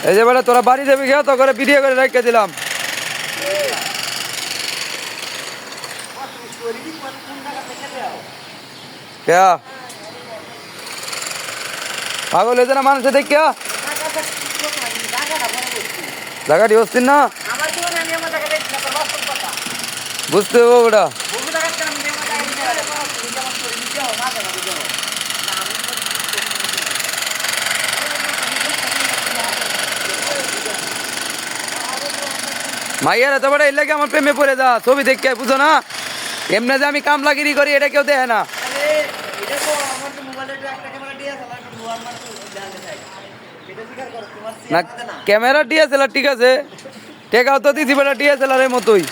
এই যে বেটা তোরা বাড়ি যাবি খেয়ে তো করে ভিডিও করে রেখে দিলাম। क्या পাগল হয়েছে না মানুষে দেখ জায়গাটি হচ্ছিস না বুঝতে হবে ওটা। মাইয়ার এত বড় এলাকা আমার প্রেমে পড়ে যা ছবি দেখে বুঝো না এমনি যে আমি কামলাগিরি করি এটা কেউ দেখে না। না ক্যামেরা ডিএসএলআর ঠিক আছে টেকাও তো দিছি বেটা ডিএসএলআর এর মতোই।